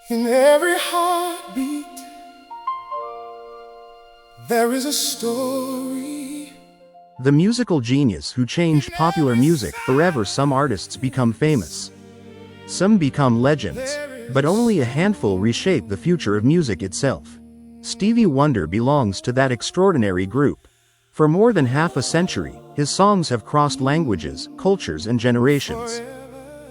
In every heartbeat, there is a story. The musical genius who changed popular music forever. Some artists become famous. Some become legends, but only a handful reshape the future of music itself. Stevie Wonder belongs to that extraordinary group. For more than half a century, his songs have crossed languages, cultures, and generations.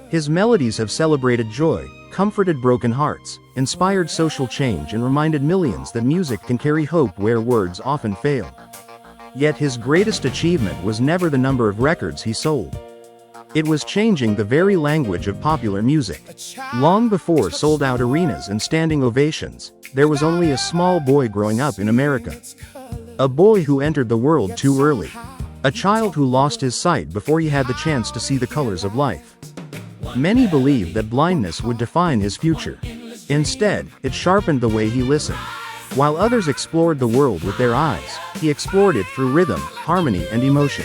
His melodies have celebrated joy, comforted broken hearts, inspired social change, and reminded millions that music can carry hope where words often fail. Yet his greatest achievement was never the number of records he sold. It was changing the very language of popular music. Long before sold-out arenas and standing ovations, there was only a small boy growing up in America. A boy who entered the world too early. A child who lost his sight before he had the chance to see the colors of life. Many believed that blindness would define his future. Instead, it sharpened the way he listened. While others explored the world with their eyes, he explored it through rhythm, harmony, and emotion.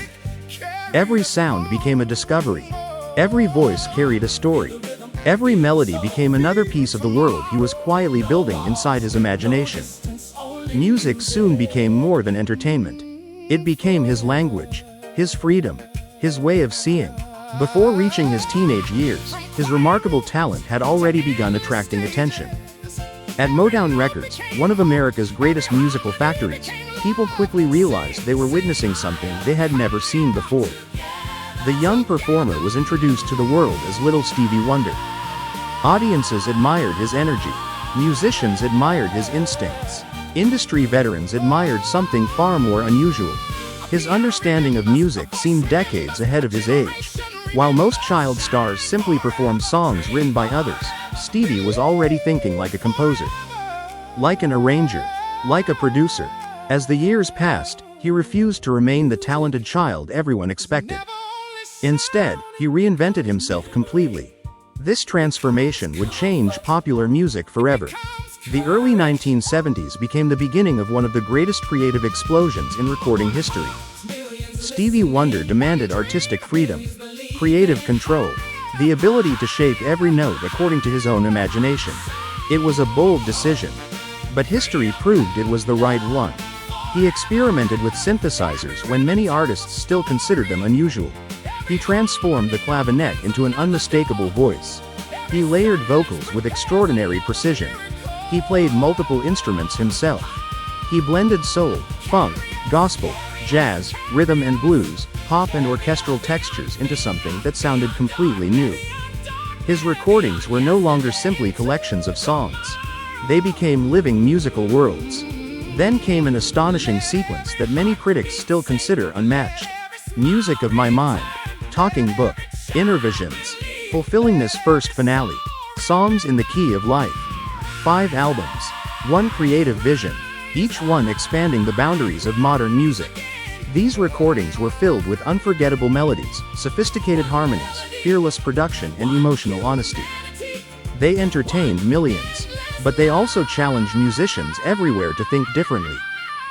Every sound became a discovery. Every voice carried a story. Every melody became another piece of the world he was quietly building inside his imagination. Music soon became more than entertainment. It became his language, his freedom, his way of seeing. Before reaching his teenage years, his remarkable talent had already begun attracting attention. At Motown Records, one of America's greatest musical factories, people quickly realized they were witnessing something they had never seen before. The young performer was introduced to the world as Little Stevie Wonder. Audiences admired his energy. Musicians admired his instincts. Industry veterans admired something far more unusual. His understanding of music seemed decades ahead of his age. While most child stars simply performed songs written by others, Stevie was already thinking like a composer. Like an arranger. Like a producer. As the years passed, he refused to remain the talented child everyone expected. Instead, he reinvented himself completely. This transformation would change popular music forever. The early 1970s became the beginning of one of the greatest creative explosions in recording history. Stevie Wonder demanded artistic freedom, creative control, the ability to shape every note according to his own imagination. It was a bold decision, but history proved it was the right one. He experimented with synthesizers when many artists still considered them unusual. He transformed the clavinet into an unmistakable voice. He layered vocals with extraordinary precision. He played multiple instruments himself. He blended soul, funk, gospel, jazz, rhythm and blues, pop and orchestral textures into something that sounded completely new. His recordings were no longer simply collections of songs. They became living musical worlds. Then came an astonishing sequence that many critics still consider unmatched. Music of My Mind, Talking Book, Inner Visions. Fulfilling this first finale. Songs in the Key of Life. 5 albums. 1 creative vision. Each one expanding the boundaries of modern music. These recordings were filled with unforgettable melodies, sophisticated harmonies, fearless production, and emotional honesty. They entertained millions. But they also challenged musicians everywhere to think differently,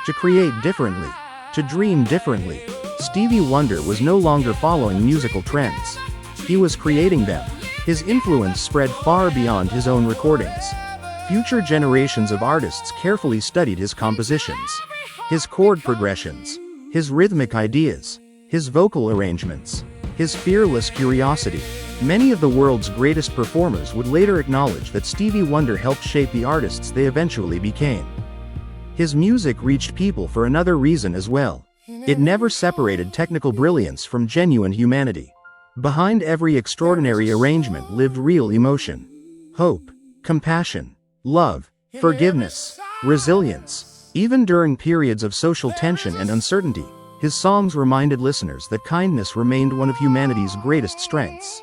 to create differently, to dream differently. Stevie Wonder was no longer following musical trends. He was creating them. His influence spread far beyond his own recordings. Future generations of artists carefully studied his compositions, his chord progressions, his rhythmic ideas, his vocal arrangements, his fearless curiosity. Many of the world's greatest performers would later acknowledge that Stevie Wonder helped shape the artists they eventually became. His music reached people for another reason as well. It never separated technical brilliance from genuine humanity. Behind every extraordinary arrangement lived real emotion. Hope, compassion, love, forgiveness, resilience. Even during periods of social tension and uncertainty, his songs reminded listeners that kindness remained one of humanity's greatest strengths.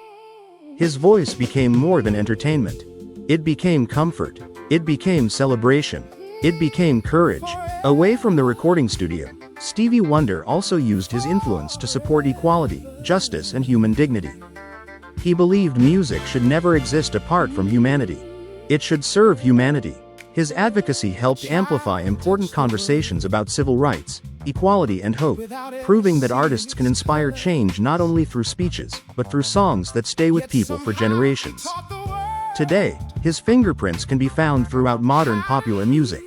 His voice became more than entertainment. It became comfort. It became celebration. It became courage. Away from the recording studio, Stevie Wonder also used his influence to support equality, justice, and human dignity. He believed music should never exist apart from humanity. It should serve humanity. His advocacy helped amplify important conversations about civil rights, equality, and hope, proving that artists can inspire change not only through speeches, but through songs that stay with people for generations. Today, His fingerprints can be found throughout modern popular music.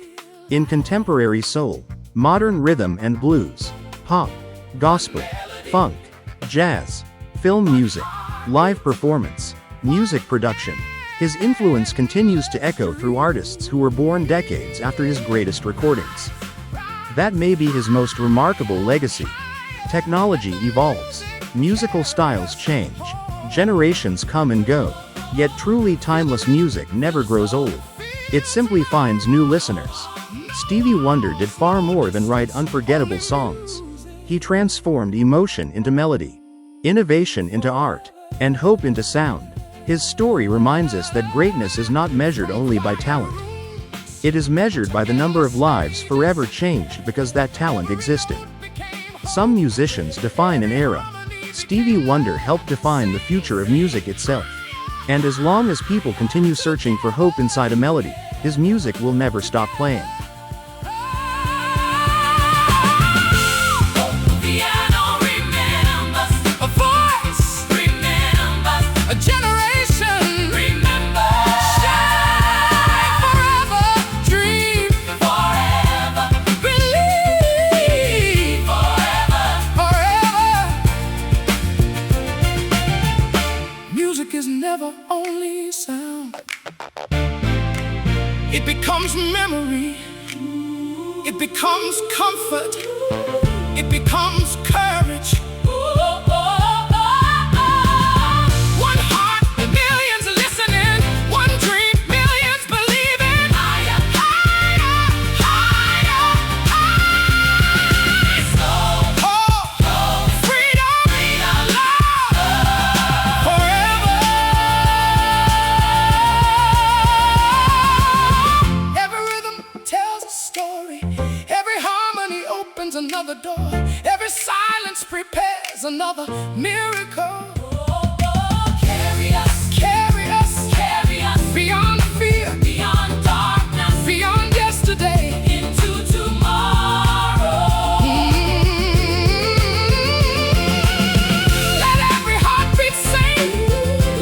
In contemporary soul, modern rhythm and blues, pop, gospel, funk, jazz, film music, live performance, music production, his influence continues to echo through artists who were born decades after his greatest recordings. That may be his most remarkable legacy. Technology evolves, musical styles change, generations come and go, yet truly timeless music never grows old. It simply finds new listeners. Stevie Wonder did far more than write unforgettable songs. He transformed emotion into melody, innovation into art, and hope into sound. His story reminds us that greatness is not measured only by talent. It is measured by the number of lives forever changed because that talent existed. Some musicians define an era. Stevie Wonder helped define the future of music itself. And as long as people continue searching for hope inside a melody, his music will never stop playing. Is never only sound. It becomes memory. It becomes comfort. It becomes courage. One heart, millions listening. One dream, millions believing. Higher, higher, higher, higher. It's hope, freedom, love, forever. Another door, every silence prepares another miracle. Carry us, carry us, carry us beyond fear, beyond darkness, beyond yesterday, into tomorrow. Let every heartbeat sing,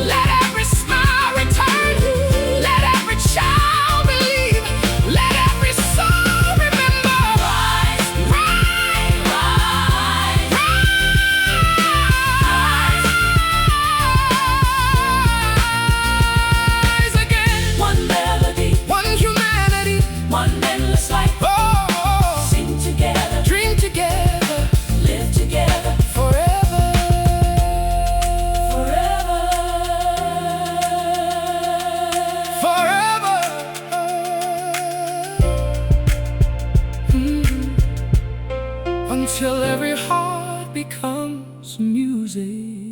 let every smile return, let every child believe, let every soul remember. Until every heart becomes music.